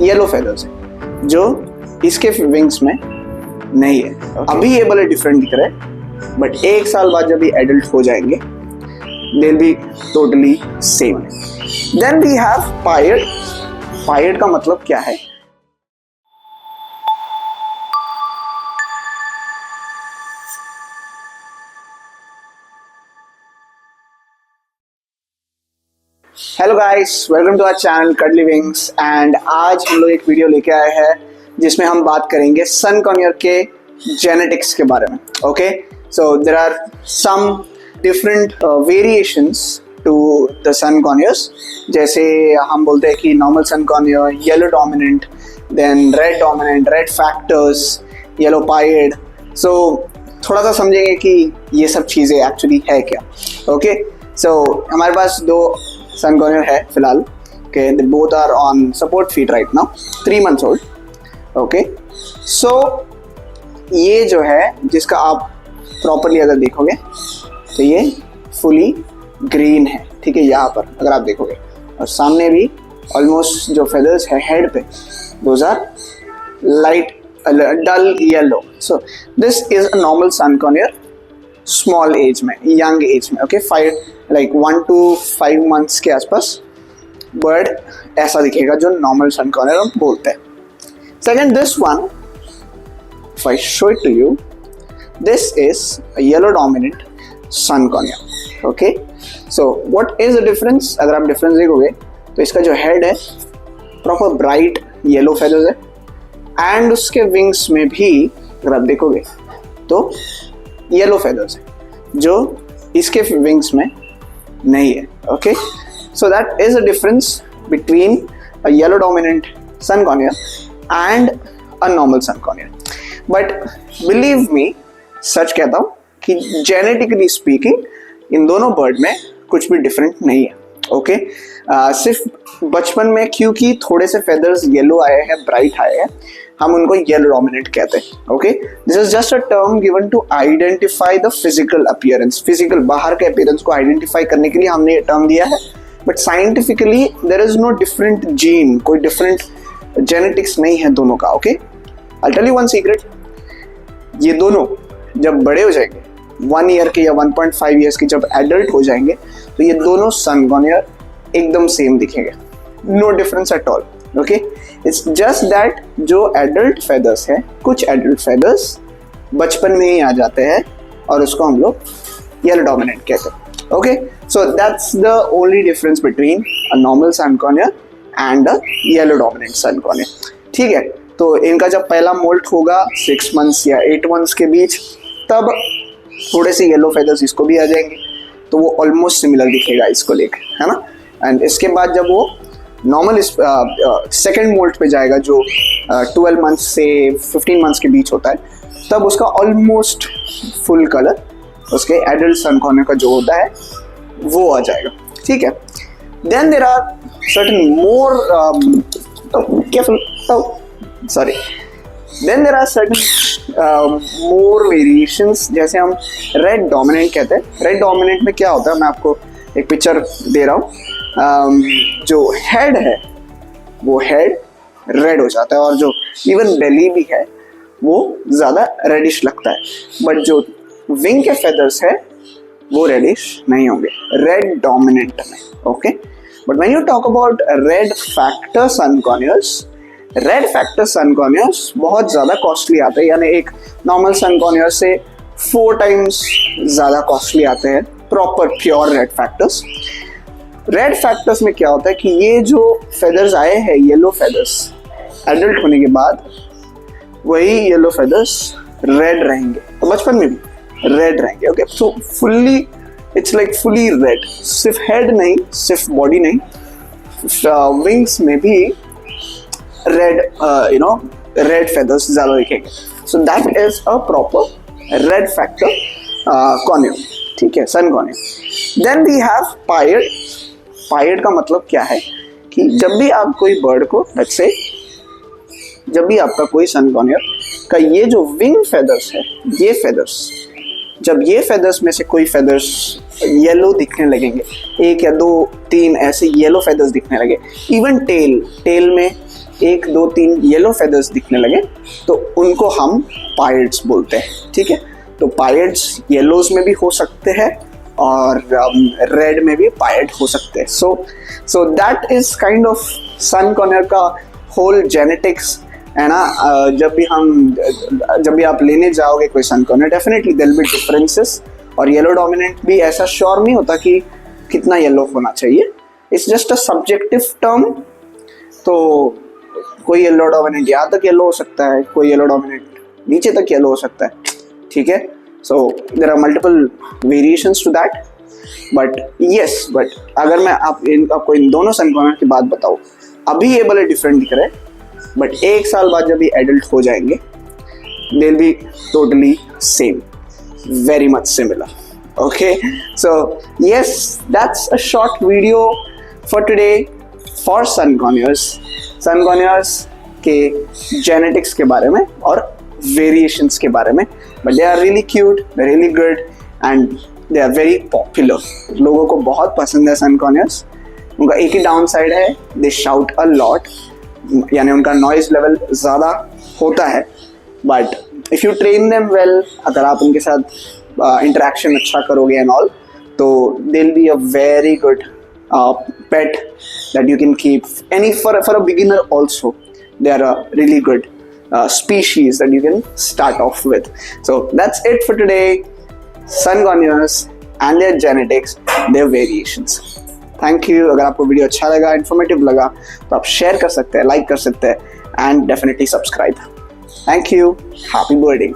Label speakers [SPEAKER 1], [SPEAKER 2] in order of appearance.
[SPEAKER 1] Yellow feathers है जो इसके विंग्स में नहीं है। अभी ये भले डिफरेंट दिख रहा है बट 1 साल बाद जब ये एडल्ट हो जाएंगे they'll be totally same. Then we have pied. Pied का मतलब क्या है? Hello guys, welcome to our channel cuddly wings. And आज हम लोग एक वीडियो लेके आए हैं जिसमें हम बात करेंगे सन कॉर्नियर के जेनेटिक्स के बारे में। Okay, so there are some different variations to the sun conures. जैसे हम बोलते हैं कि normal sun conure, yellow dominant, then red dominant, red factors, yellow pied. So थोड़ा सा समझेंगे कि ये सब चीज़ें एक्चुअली है क्या। ओके, सो हमारे पास 2 सन कॉर्नियर है फिलहाल। Okay, they both are on support feet right now, 3 months old. Okay, so ये जो है जिसका आप प्रॉपरली अगर देखोगे तो ये फुली ग्रीन है, ठीक है। यहाँ पर अगर आप देखोगे और सामने भी ऑलमोस्ट जो फेदर्स है हेड पे, those are light dull yellow. So this is a normal sun conure small age में, यंग एज में। ओके, 1 to 5 months के आसपास बर्ड ऐसा दिखेगा जो नॉर्मल सन कॉर्नियर हम बोलते हैं। Second, this one, if I show it to you, this is a yellow dominant sun cornea. Okay, so what is the difference? अगर आप डिफरेंस देखोगे तो इसका जो हेड है प्रॉपर ब्राइट येलो फेदर्स है एंड उसके विंग्स में भी अगर आप देखोगे तो येलो फेदर्स है जो इसके विंग्स में नहीं है। Okay, so that is a difference between a yellow dominant sun conure and a normal sun conure. But believe me, सच कहता हूँ कि जेनेटिकली स्पीकिंग इन दोनों बर्ड में कुछ भी डिफरेंट नहीं है। ओके, सिर्फ बचपन में क्योंकि थोड़े से फेदर्स येलो आए हैं, ब्राइट आए हैं, हम उनको येलो डोमिनेंट कहते हैं। Okay, this is just a term given to identify the physical appearance. Physical बाहर के अपीयरेंस को आइडेंटिफाई करने के लिए हमने ये टर्म दिया है। But scientifically there is no different gene, कोई डिफरेंट जेनेटिक्स नहीं है दोनों का। Okay, I tell you one secret, ये दोनों जब बड़े हो जाएंगे 1 year के या 1.5 years के, जब एडल्ट हो जाएंगे तो ये दोनों सन कॉर्नियर एकदम सेम दिखेंगे, no difference at all. Okay, it's just that जो एडल्ट फेदर्स है, कुछ एडल्ट फेदर्स बचपन में ही आ जाते हैं और उसको हम लोग येलो डोमिनेंट कहते हैं। Okay, so that's the only difference between a normal sun conure and a yellow dominant sun conure. ठीक है, तो इनका जब पहला मोल्ट होगा 6 months या 8 months के बीच, तब थोड़े से येलो फेदर्स इसको भी आ जाएंगे तो वो ऑलमोस्ट सिमिलर दिखेगा इसको लेकर, है ना। एंड इसके बाद जब वो नॉर्मल सेकेंड मोल्ट पे जाएगा जो 12 months से 15 months के बीच होता है, तब उसका ऑलमोस्ट फुल कलर उसके एडल्ट सन कॉर्नियर का जो होता है वो आ जाएगा। ठीक है, then there are certain more then there are certain more variations, जैसे हम रेड डोमिनेंट कहते हैं। रेड डोमिनेंट में क्या होता है, मैं आपको एक पिक्चर दे रहा हूँ। जो हेड है वो हेड रेड हो जाता है और जो इवन बेली भी है वो ज़्यादा रेडिश लगता है, बट जो विंग के फेदर्स है वो रेडिश नहीं होंगे रेड डोमिनेंट में। Okay, but when you talk about red factor sun conures, red factor sun conures बहुत ज़्यादा कॉस्टली आते हैं, यानी एक नॉर्मल सन कॉर्नियर से 4 times ज़्यादा कॉस्टली आते हैं proper pure red factors. Red factors में क्या होता है कि ये जो फेदर्स आए हैं येलो फेदर्स, एडल्ट होने के बाद वही येलो फेदर्स रेड रहेंगे, तो बचपन में भी रेड रहेंगे। Okay, so fully it's like fully red, सिर्फ हेड नहीं, सिर्फ बॉडी नहीं, विंग्स में भी रेड रेड फेदर्स ज़्यादा दिखेंगे। So that is a proper red factor conure. ठीक है, sun conure. Then we have pied. Pied का मतलब क्या है कि जब भी आप कोई बर्ड को, लेट्स से जब भी आपका कोई सन कॉर्नियर का ये जो विंग फेदर्स है, ये फेदर्स, जब ये फेदर्स में से कोई फेदर्स येलो दिखने लगेंगे, 1 या 2, 3 ऐसे येलो फेदर्स दिखने लगे, इवन टेल में 1 2 3 येलो फेदर्स दिखने लगे तो उनको हम पायर्ड्स बोलते हैं, ठीक है। तो पायर्ड्स येलोज में भी हो सकते हैं और रेड में भी पायर्ड हो सकते हैं। So that is kind of sun conure का होल जेनेटिक्स है ना। जब भी आप लेने जाओगे कोई sun conure, definitely there will be differences, और येलो डोमिनेंट भी ऐसा श्योर नहीं होता कि कितना येलो होना चाहिए, it's just a subjective term. तो कोई येलो डोमिनेंट यहाँ तक येलो हो सकता है, कोई येलो डोमिनेंट नीचे तक येलो हो सकता है, ठीक है। So there are multiple variations to that, but अगर मैं आपको इन दोनों सन कॉर्नियर की बात बताऊँ, अभी ये भले डिफरेंट दिख रहे हैं, बट 1 साल बाद जब ये एडल्ट हो जाएंगे they will be totally same, very much similar. Okay, so yes, that's a short video for today for sun conures के genetics के बारे में और variations के बारे में, but they are really cute, they're really good and they are very popular. लोगों को बहुत पसंद है sun conures। उनका एक ही downside है, they shout a lot, यानी उनका noise level ज़्यादा होता है, but if you train them well, अगर आप उनके साथ interaction अच्छा करोगे and all, तो they'll be a very good pet that you can keep. For a beginner also, they are a really good species that you can start off with. So that's it for today. Sun conures and their genetics, their variations. Thank you. अगर आपको video अच्छा लगा, informative लगा, तो आप share कर सकते हैं, लाइक कर सकते हैं and definitely subscribe. Thank you. Happy birthday.